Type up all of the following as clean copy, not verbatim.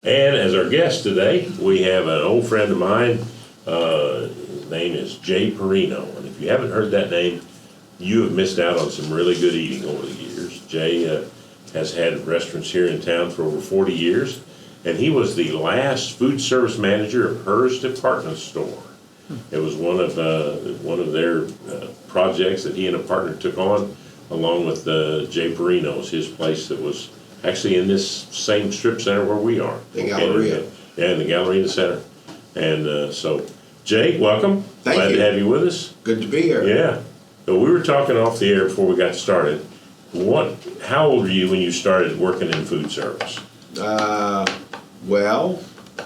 And as our guest today, we have an old friend of mine. His name is Jay Parrino. And if you haven't heard that name, you have missed out on some really good eating over the years. Jay has had restaurants here in town for over 40 years. And he was the last food service manager of Hers Department Store. It was one of their projects that he and a partner took on, along with Jay Parrino's, his place that was actually in this same strip center where we are. The Galleria. Yeah, in the Galleria Center. And so, Jay, welcome. Thank Glad you. to have you with us. Good to be here. Yeah. So we were talking off the air before we got started. How old were you when you started working in food service? Well,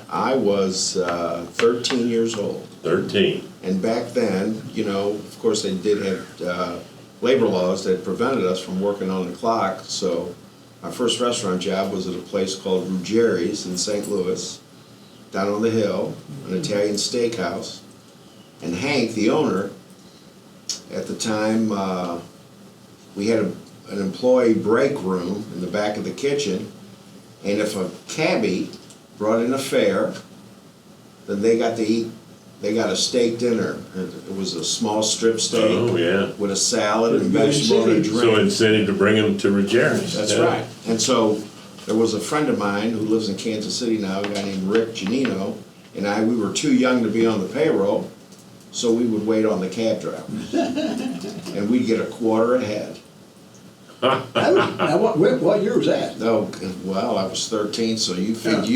I was 13 years old. 13. And back then, of course they did have labor laws that prevented us from working on the clock. So my first restaurant job was at a place called Ruggieri's in St. Louis, down on the hill, an Italian steakhouse. And Hank, the owner, at the time, we had an employee break room in the back of the kitchen. And if a cabbie brought in a fare, then they got to eat. They got a steak dinner. It was a small strip steak with a salad and vegetable and a drink. So incentive to bring them to Ruggieri's. That's right. And so there was a friend of mine who lives in Kansas City now, a guy named Rick Janino, and we were too young to be on the payroll, so we would wait on the cab driver. And we'd get a quarter a head. Now, what year was that? Oh, well, I was 13, so you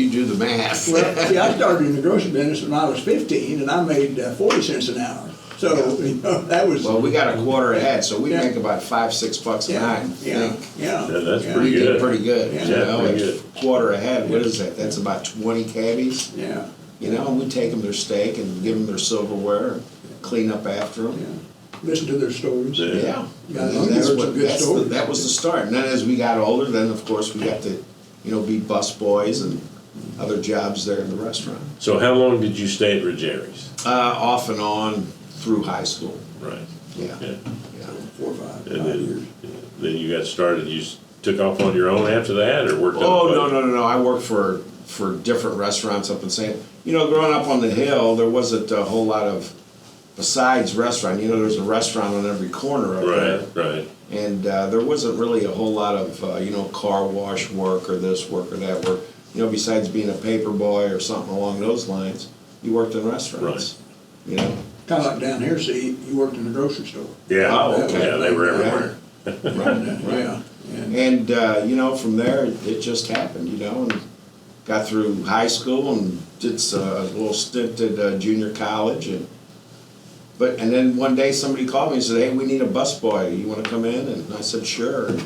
do the math. Well, see, I started in the grocery business when I was 15, and I made 40 cents an hour. So, that was... Well, we got a quarter a head, so we make about $5-6 a night, I think. Yeah. That's pretty We good. did pretty good. Pretty good. Quarter a head, what is that? That's about 20 cabbies. Yeah. And we take them their steak and give them their silverware, and clean up after them. Yeah. Listen to their stories. Yeah. Yeah, that was the start. And then as we got older, then of course we got to, be bus boys and other jobs there in the restaurant. So how long did you stay at Ruggieri's? Off and on through high school. Right. Yeah. 4 or 5 And years. then you got started, you took off on your own after that, or worked Oh, no. I worked for different restaurants up in St. Growing up on the hill, there wasn't a whole lot of, besides restaurant, there's a restaurant on every corner up there. Right. And there wasn't really a whole lot of, car wash work or this work or that work. Besides being a paper boy or something along those lines, you worked in restaurants. Right. Kind of like down here, see, you worked in the grocery store. Yeah. Oh, okay. Yeah, they were everywhere. Right. And, from there, it just happened, and got through high school and did a little stint at junior college. And then one day somebody called me and said, "Hey, we need a busboy. You want to come in?" And I said, "Sure." And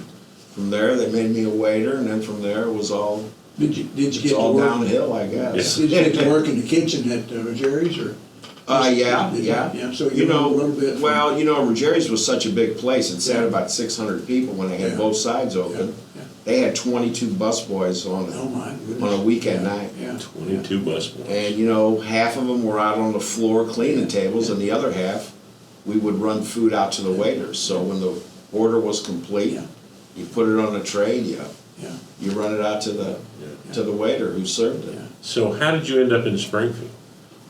from there, they made me a waiter, and then from there, it was all Did you get it's all to work? downhill, I guess. Did you get to work in the kitchen at Ruggieri's, or? Yeah. So you know a little bit. Well, Ruggieri's was such a big place. It sat about 600 people when they had both sides open. Yeah. They had 22 busboys on a weekend night. Yeah. 22 busboys. And half of them were out on the floor cleaning tables, and the other half, we would run food out to the waiters. So when the order was complete, you put it on a tray, you run it out to the waiter who served it. So how did you end up in Springfield?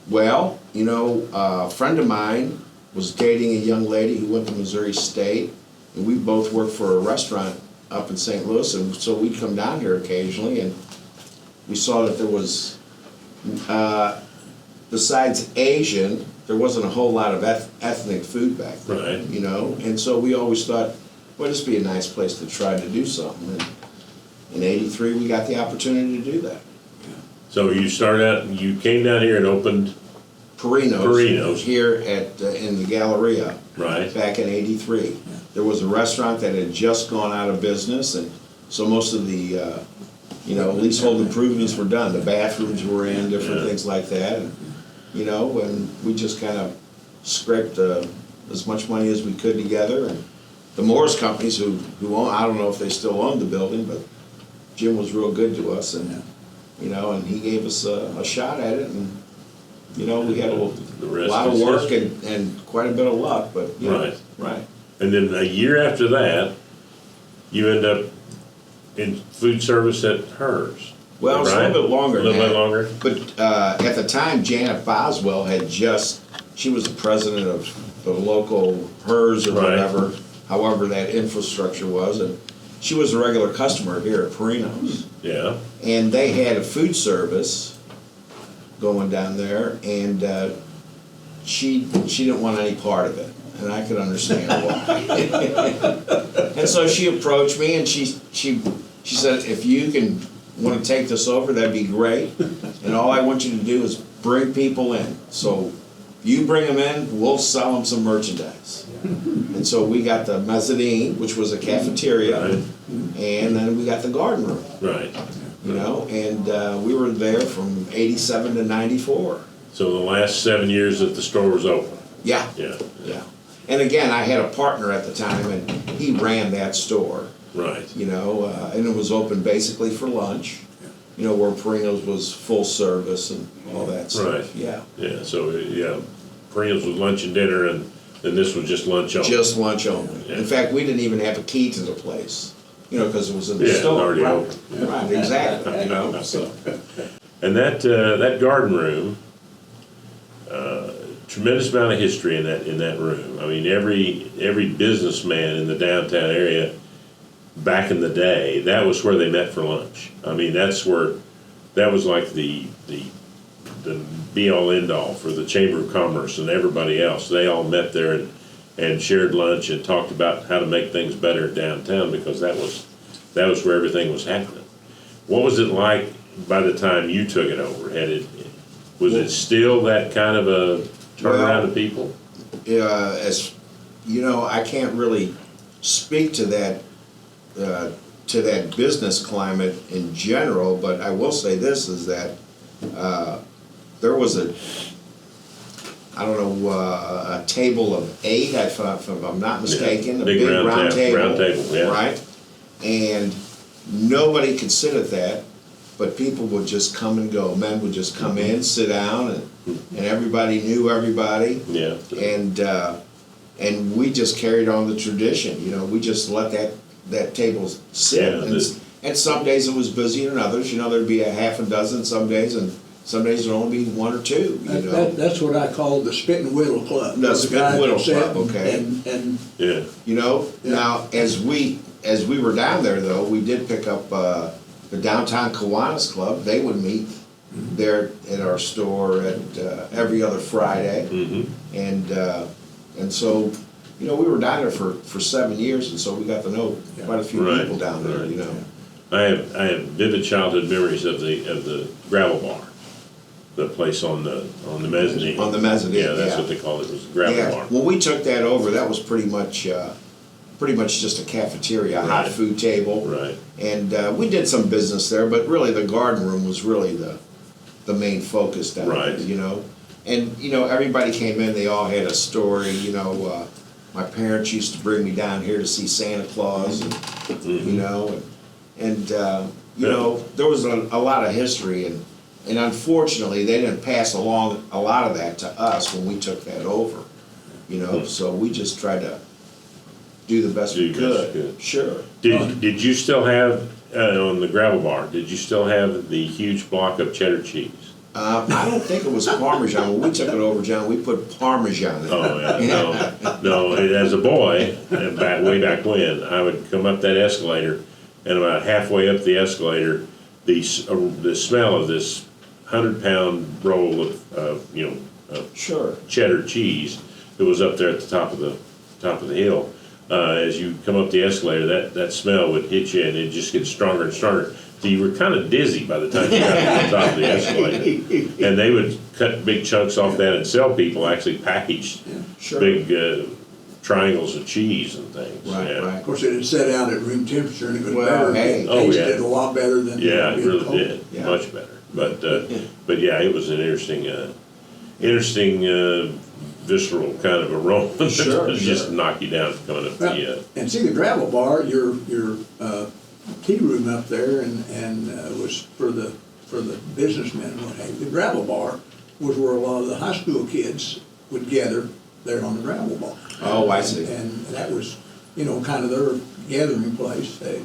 Well, a friend of mine was dating a young lady who went to Missouri State, and we both worked for a restaurant up in St. Louis, and so we'd come down here occasionally, and we saw that there was, besides Asian, there wasn't a whole lot of ethnic food back then, Right. And so we always thought, well, this would be a nice place to try to do something, and in '83 we got the opportunity to do that. So you started out, you came down here and opened Parrino's here in the Galleria. Right. Back in '83. There was a restaurant that had just gone out of business, and so most of the leasehold improvements were done. The bathrooms were in, different things like that, and and we just kind of scraped as much money as we could together. And the Morris companies who own, I don't know if they still own the building, but Jim was real good to us, and and he gave us a shot at it, and we had a lot of work and quite a bit of luck, but right. And then a year after that, you end up in food service at Hers. Well, it was a Brian? little bit longer A little than bit that. longer? But at the time, Janet Boswell she was the president of the local HERS or Right. whatever, however that infrastructure was, and she was a regular customer here at Parrino's. Yeah, And they had a food service going down there, and she didn't want any part of it, and I could understand why. And so she approached me, and she said, if you want to take this over, that'd be great, and all I want you to do is bring people in. So you bring them in, we'll sell them some merchandise. And so we got the mezzanine, which was a cafeteria, Right. and then we got the garden room. right. You know, and we were there from '87 to '94. So the last 7 years that the store was open? Yeah, Yeah, yeah. And again, I had a partner at the time, and he ran that store. right. You know, and it was open basically for lunch. You know, where Parrino's was full service and all that stuff. Right. Yeah, Yeah, so, yeah, Parrino's was lunch and dinner, and then this was just lunch only. just lunch only. Yeah. In fact, we didn't even have a key to the place. You know, because it was in the Yeah, store. already right. open. Yeah. Right, exactly. You know, so And that garden room, tremendous amount of history in that room. I mean, every businessman in the downtown area back in the day, that was where they met for lunch. I mean, that was like the be all end all for the Chamber of Commerce and everybody else. They all met there and shared lunch and talked about how to make things better downtown, because that was where everything was happening. What was it like by the time you took it over? Was it still that kind of a turnaround of people? as you know, I can't really speak to that business climate in general, but I will say this is that there was a table of 8, if I'm not mistaken, Yeah, a big big round round table, yeah. right? And nobody could sit at that, but people would just come and go. Men would just come in, sit down, and everybody knew everybody. Yeah. And we just carried on the tradition. You know, we just let that table sit. Yeah, and some days it was busier than others. You know, there'd be a half a dozen some days, and some days there'd only be 1 or 2. You know, That's what I call the spit and whittle club. The spit and whittle club, okay. And Yeah. you know. Yeah. Now, as we were down there, though, we did pick up the Downtown Kiwanis Club. They would meet there at our store at every other Friday. And so, you know, we were down there for 7 years, and so we got to know quite a few Right, people down there. right. You know. I have vivid childhood memories of the gravel bar, the place on the mezzanine. On the mezzanine, Yeah, that's yeah. what they called it. It was a gravel Yeah. bar. When we took that over, that was pretty much just a cafeteria, a hot Right. food table. Right. And we did some business there, but really the garden room was really the main focus down Right. there, you know. And, you know, everybody came in, they all had a story, you know. My parents used to bring me down here to see Santa Claus, and, you know, and you know, there was a lot of history, and unfortunately, they didn't pass along a lot of that to us when we took that over, you know. So we just tried to do the best we Do the best you could. could. Sure. Did you still have on the gravel bar? Did you still have the huge block of cheddar cheese? I don't think it was Parmesan. When we took it over, John, we put Parmesan in it. Oh yeah, no. As a boy, way back when, I would come up that escalator, and about halfway up the escalator, the smell of this 100-pound roll of Sure. cheddar cheese that was up there at the top of the hill. As you come up the escalator, that smell would hit you, and it just gets stronger and stronger. So you were kind of dizzy by the time you got to the top of the escalator. And they would cut big chunks off that and sell people actually packaged Sure. big triangles of cheese and things. Right, yeah. right. of course, it had set out at room temperature, and it was Well, better. hey. It Oh, yeah. tasted a lot better than Yeah, it being really cold. did. Yeah. Much better. But yeah, it was an interesting visceral kind of aroma. Sure, Just sure. knock you down coming up Well, the. and see, the gravel bar, your tea room up there, and was for the businessmen and what have you. The gravel bar was where a lot of the high school kids would gather there on the gravel bar. Oh, I see. And that was, you know, kind of their gathering place. They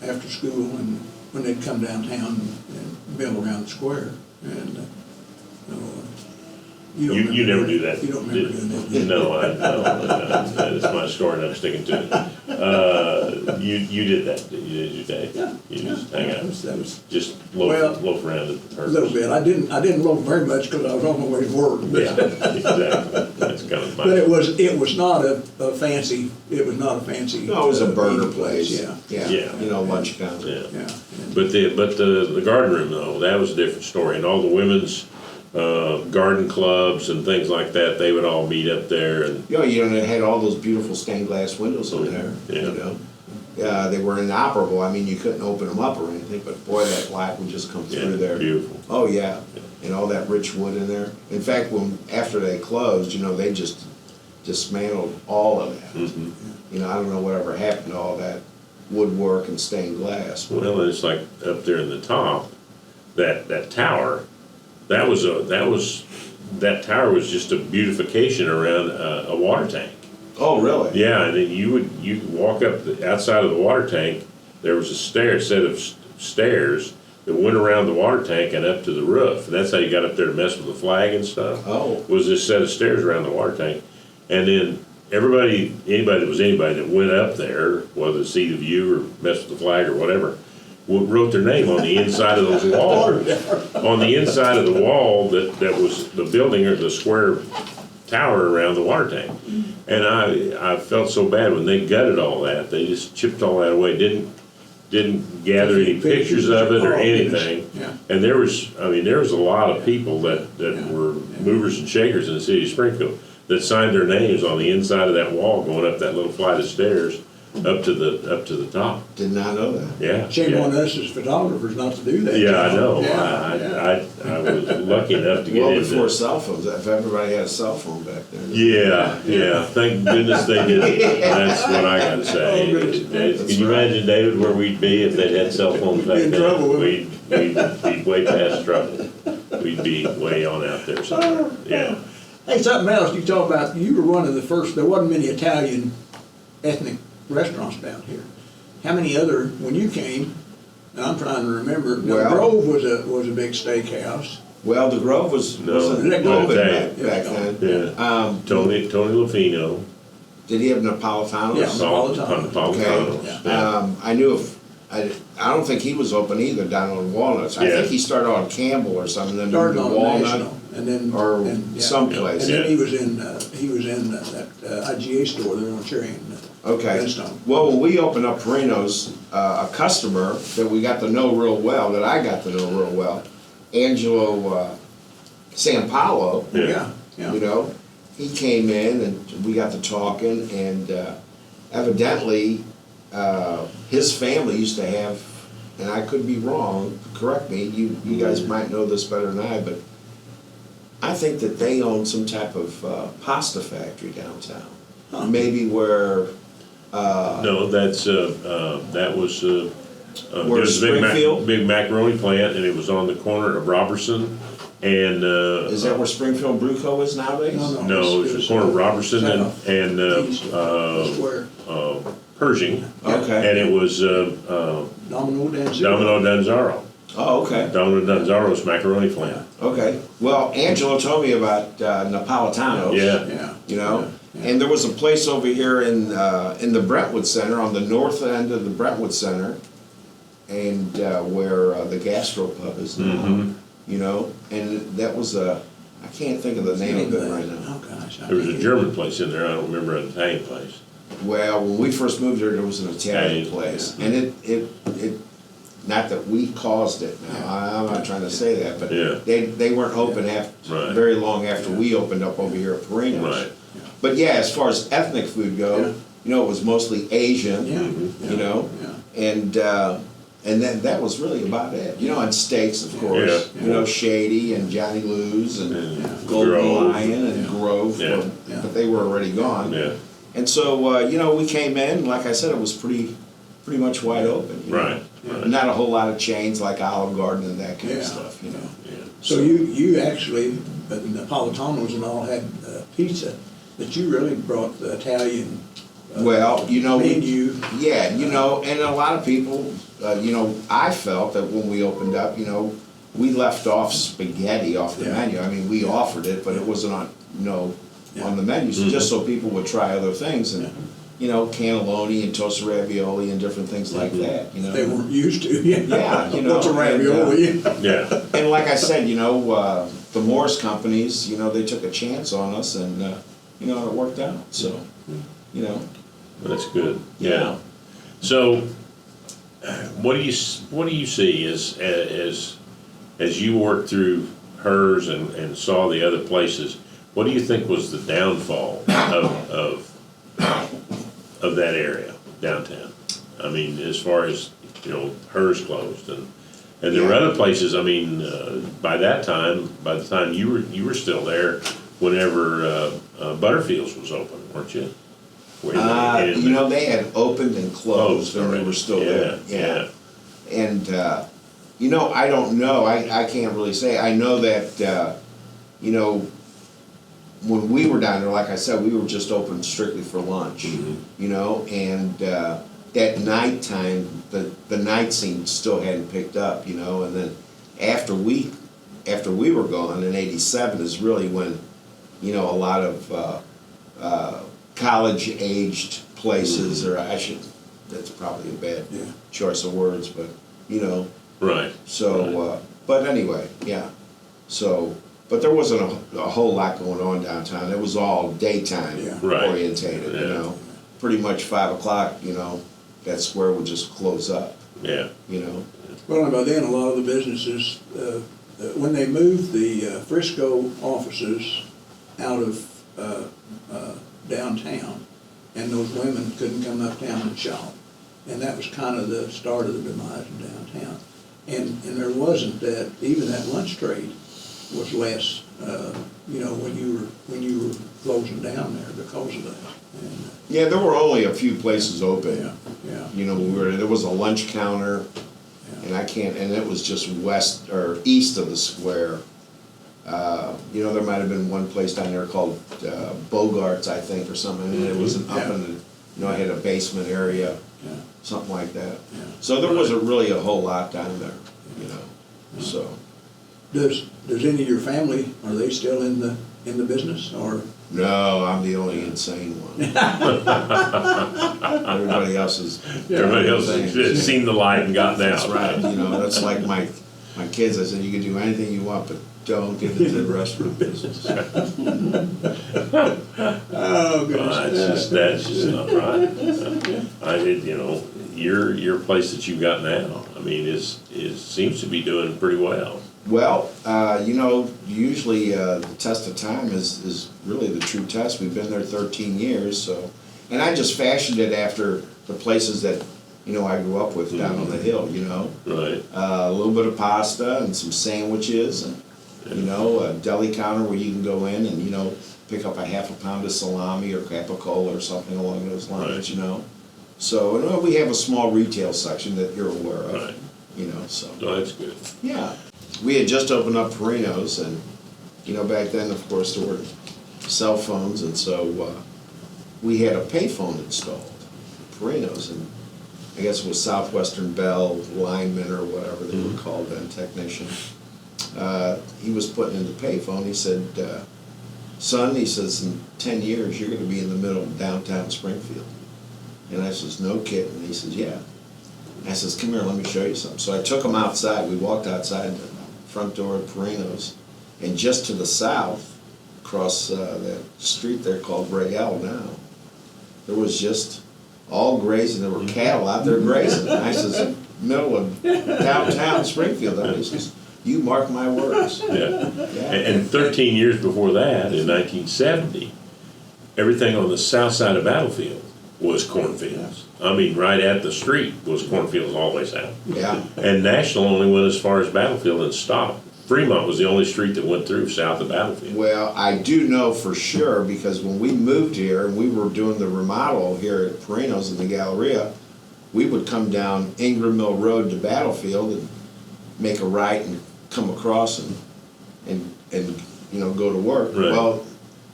after school, and when they'd come downtown and mill around the square, and, you don't You never remember do that. You don't remember doing that, do you? No, that's my story and I'm sticking to it. You did that, you did your day. Yeah. You just hang That out, was just Well, loaf around at the a little bit. I didn't loaf very much because I was on my way to work. But, Yeah, exactly. That's kind of but my, it was not a fancy. It was not a fancy. No, it was a burger eating place. Yeah. Yeah. You know, lunch counter. yeah. Yeah. But the garden room though, that was a different story. And all the women's garden clubs and things like that, they would all meet up there and, They had all those beautiful stained glass windows on there, Yeah. you know? Yeah, they were inoperable. I mean, you couldn't open them up or anything, but boy, that light would just come yeah, through there. beautiful. Oh, yeah, and all that rich wood in there. In fact, after they closed, they just dismantled all of that. Mhm. I don't know whatever happened to all that woodwork and stained glass. Well, it's like up there in the top, that tower, that tower was just a beautification around a water tank. Oh, really? Yeah, and then you could walk up the outside of the water tank, there was a set of stairs that went around the water tank and up to the roof. And that's how you got up there to mess with the flag and stuff. Oh. Was this set of stairs around the water tank. And then anybody that went up there, whether to see the view or mess with the flag or whatever, wrote their name on the inside of those walls. On the inside of the wall that was the building or the square tower around the water tank. And I felt so bad when they gutted all that. They just chipped all that away. Didn't gather any pictures of it or anything. Yeah. And there was a lot of people that were movers and shakers in the city of Springfield that signed their names on the inside of that wall going up that little flight of stairs up to the top. Did not know that. Yeah. Shame yeah. on us as photographers not to do that. Yeah, I know. Yeah, I was lucky enough to get Well, into before it. cell phones, if everybody had a cell phone back then. Yeah. Thank goodness they did. That's what I gotta say. Oh, good. Can you imagine, David, where we'd be if they'd had cell phones back Be in then? trouble, wouldn't We'd be way past trouble. We'd be way on out there somewhere. Yeah. Hey, something else you talk about. You were one of the first. There wasn't many Italian ethnic restaurants down here. How many other when you came? I'm trying to remember. The Well- Grove was a big steakhouse. Well, the Grove wasn't No, open okay. back then. Yeah. Tony Lofino. Did he have Napolitanos? Yeah. Napolitanos. Okay. I knew I don't think he was open either down on Walnuts. I Yeah. think he started on Campbell or something, then Started moved on to Walnut National, and then or and, yeah. someplace. And then Yeah. he was in that IGA store there on Cherry and Okay. Redstone. Well, when we opened up Parrino's, a customer that we got to know real well, that I got to know real well, Angelo San Paolo, Yeah. Yeah. he came in and we got to talking, and evidently his family used to have, and I could be wrong, correct me, you guys might know this better than I, but I think that they own some type of pasta factory downtown. Huh. Maybe where No, that was Where's there's a Springfield? big macaroni plant, and it was on the corner of Robertson and is that where Springfield Bruco is nowadays? no, it was the corner of Robertson and Square. Pershing, Okay. and it was Domino Danzaro. Domino Danzaro. Oh, okay. Domino Danzaro's macaroni plant. Okay. Well, Angelo told me about Napolitanos. Yeah. Yeah. You know, and there was a place over here in the Brentwood Center, on the north end of the Brentwood Center, and where the Gastro Pub is now. Mm-hmm. You know, and that was I can't think of the name of it right now. Oh, gosh. There was a German place in there. I don't remember an Italian place. Well, when we first moved here, there was an Italian Italian, place, and it not that we caused it. Now I'm not trying to say that, but Yeah. they weren't open Right. very long after we opened up over here at Parrino's. Right. But yeah, as far as ethnic food go, Yeah. it was mostly Asian. Yeah. You know, and then that was really about it. And steaks, of course. Yeah. Shady and Johnny Lou's and And Golden Grove. Lion and Grove, Yeah. but they were already gone. Yeah. And so, we came in, like I said, it was pretty much wide open. Right. Right. Not a whole lot of chains like Olive Garden and that kind of Yeah. stuff, Yeah. So you actually, Napolitanos and all had pizza, but you really brought the Italian Well, you know, menu. yeah, you know, and a lot of people, you know, I felt that when we opened up, you know, we left off spaghetti off the Yeah. menu. I mean, we offered it, but it wasn't on, you know, on the menu, so just so people would try other things and, you know, cannelloni and toasted ravioli and different things like that, you know. They weren't used to, yeah. Yeah, you know, What's a ravioli? Yeah, And like I said, you know, the Morris companies, you know, they took a chance on us and, you know, it worked out, so, you know. that's good, Yeah. yeah. So, what do you see as you worked through hers and saw the other places? What do you think was the downfall of that area, downtown? I mean, as far as, you know, hers closed and there were other places, I mean, by the time you were still there, whenever Butterfields was open, weren't you? You know, they had opened and closed and they were still there, yeah. And, you know, I don't know, I can't really say. I know that, you know, when we were down there, like I said, we were just open strictly for lunch, you know, and at nighttime, the night scene still hadn't picked up, you know, and then after we were gone in '87 is really when, you know, a lot of college-aged places, or that's probably a bad choice of words, but, you know. Right. So, but anyway, yeah, so. But there wasn't a whole lot going on downtown. It was all daytime orientated, you know. Pretty much 5 o'clock, you know, that square would just close up. Yeah. You know. Well, and by then, a lot of the businesses, when they moved the Frisco offices out of downtown, and those women couldn't come uptown and shop, and that was kind of the start of the demise of downtown. And there wasn't that, even that lunch trade was less, you know, when you were closing down there because of that. And, yeah, there were only a few places open. yeah. You know, there was a lunch counter, and and it was just west or east of the square. You know, there might have been one place down there called Bogart's, I think, or something, and it was up in the, you know, I had a basement area, something like that. Yeah. So there wasn't really a whole lot down there, you know, so. Does any of your family, are they still in the business, or? No, I'm the only insane one. Everybody else is. Everybody else has seen the light and gotten out. That's right, you know, that's like my kids, I said, you can do anything you want, but don't get into the restaurant business. Oh, goodness. That's just not right. You know, your place that you've got now, I mean, seems to be doing pretty well. Well, you know, usually the test of time is really the true test. We've been there 13 years, so, and I just fashioned it after the places that, you know, I grew up with down on the hill, you know. Right. A little bit of pasta and some sandwiches and, you know, a deli counter where you can go in and, you know, pick up a half a pound of salami or capicola or something along those lines, you know. So, and we have a small retail section that you're aware of, you know, so. Oh, that's good. Yeah. We had just opened up Parrino's, and, you know, back then, of course, there were cell phones, and so we had a payphone installed, Parrino's, and I guess it was Southwestern Bell lineman or whatever they were called then, technician. He was putting in the payphone. He said, son, he says, in 10 years, you're going to be in the middle of downtown Springfield. And I says, no kidding. And he says, yeah. And I says, come here, let me show you something. So I took him outside. We walked outside the front door of Parrino's, and just to the south, across that street there called Bragel now, there was just all grazing. There were cattle out there grazing. And I says, middle of downtown Springfield. And he says, you mark my words. Yeah. And 13 years before that, in 1970, everything on the south side of Battlefield was cornfields. I mean, right at the street was cornfields always out. Yeah. And National only went as far as Battlefield and stopped. Fremont was the only street that went through south of Battlefield. Well, I do know for sure because when we moved here and we were doing the remodel here at Parrino's in the Galleria, we would come down Ingram Mill Road to Battlefield and make a right and come across and you know, go to work. Right. Well,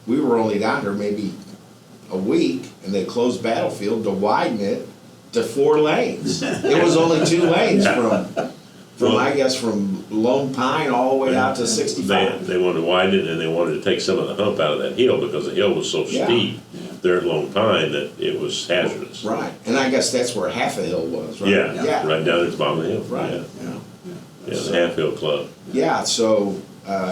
we were only down there maybe a week, and they closed Battlefield to widen it to 4 lanes. It was only 2 lanes from I guess from Lone Pine all the way out to 65. They wanted to widen it, and they wanted to take some of the hump out of that hill, because the hill was so Yeah. steep there at Lone Pine that it was hazardous. Right, and I guess that's where Half a Hill was, right? Yeah, right down at the bottom of the hill. Right, Yeah, yeah. yeah, the Half Hill Club. Yeah, so,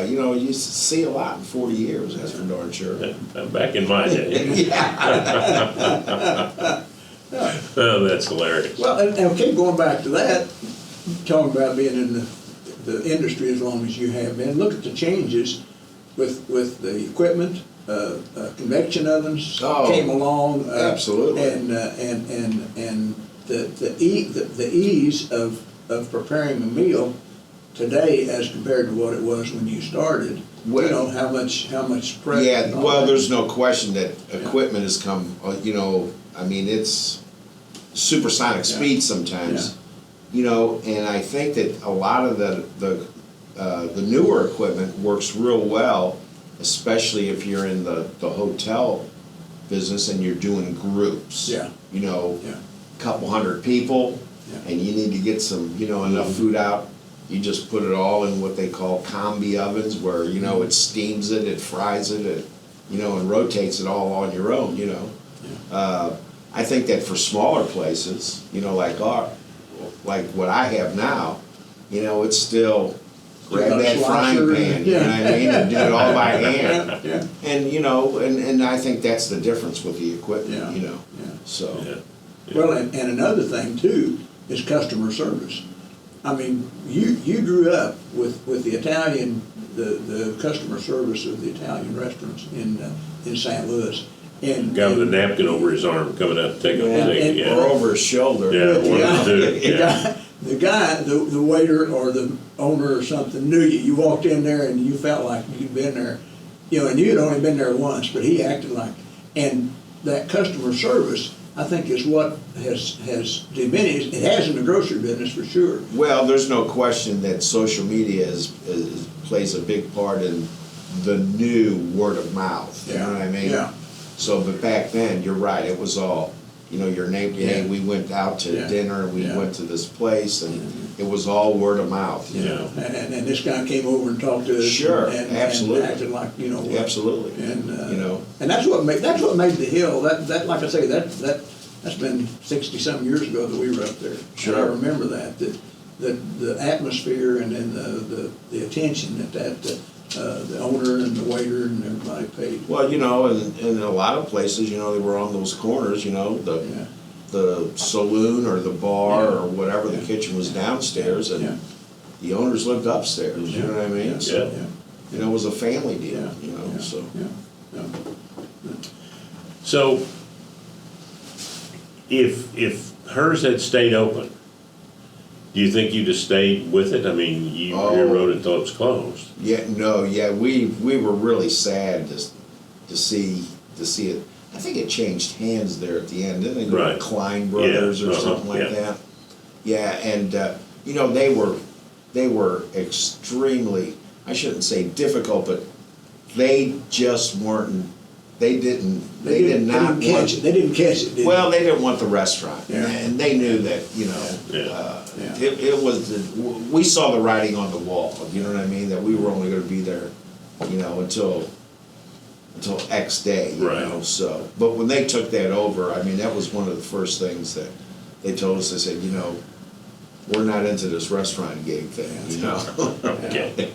you know, you see a lot in 40 years, that's for darn sure. Yeah, back in my day. Yeah. Oh, that's hilarious. Well, and okay, going back to that, talking about being in the industry as long as you have been, look at the changes with the equipment, convection ovens Oh, came along. absolutely. And the ease of preparing a meal today as compared to what it was when you started. Well, you know, how much prep. Yeah, and all well, that. there's no question that equipment has come, you know, I mean, it's supersonic speed sometimes. You know, and I think that a lot of the newer equipment works real well, especially if you're in the hotel business and you're doing groups. Yeah. You know, Yeah. couple hundred people, and you need to get some, you know, enough food out. You just put it all in what they call combi ovens, where, you know, it steams it, it fries it, you know, and rotates it all on your own, you know. I think that for smaller places, you know, like what I have now, you know, it's still grab got a that frying slicer, pan, you know what I mean, and do it all by hand. Yeah. And, you know, and I think that's the difference with the equipment, you know, Yeah. so. Yeah. Well, and another thing too is customer service. I mean, you grew up with the Italian, the customer service of the Italian restaurants in St. Louis. And Guy with a napkin over his arm coming out to take up the ticket, Or yeah. over his shoulder. Yeah, one of the two, yeah. The waiter or the owner or something knew you. You walked in there and you felt like you'd been there, you know, and you had only been there once, but he acted like, and that customer service, I think, is what has diminished. It has in the grocery business for sure. Well, there's no question that social media plays a big part in the new word of mouth, you know what I mean? Yeah. So, but back then, you're right, it was all, you know, your neighbor, hey, we went out to dinner, we went to this place, and it was all word of mouth, you know? And this guy came over and talked to us. Sure, and absolutely. And acted like, you know. Absolutely. And, you know? And that's what made the hill, that, like I say, that's been 60-some years ago that we were up there. Sure. And I remember that the atmosphere and then the attention that the owner and the waiter and everybody paid. Well, you know, and in a lot of places, you know, they were on those corners, you know, the saloon or the bar or whatever, the kitchen was downstairs, and the owners lived upstairs, you know what I mean? So, you know, it was a family deal, you know, so. So, if hers had stayed open, do you think you'd have stayed with it? I mean, you rode it until it was closed. Yeah, no, we were really sad to see it. I think it changed hands there at the end, didn't they? Right. Klein Brothers or something like that. Yeah, and you know, they were extremely, I shouldn't say difficult, but they just weren't. They did not catch it. They didn't catch it. Well, they didn't want the restaurant, Yeah. and they knew that, you know, it was, we saw the writing on the wall, you know what I mean, that we were only gonna be there, you know, until X day, you know, so. But when they took that over, I mean, that was one of the first things that they told us. They said, you know, we're not into this restaurant gig thing, you know? Okay.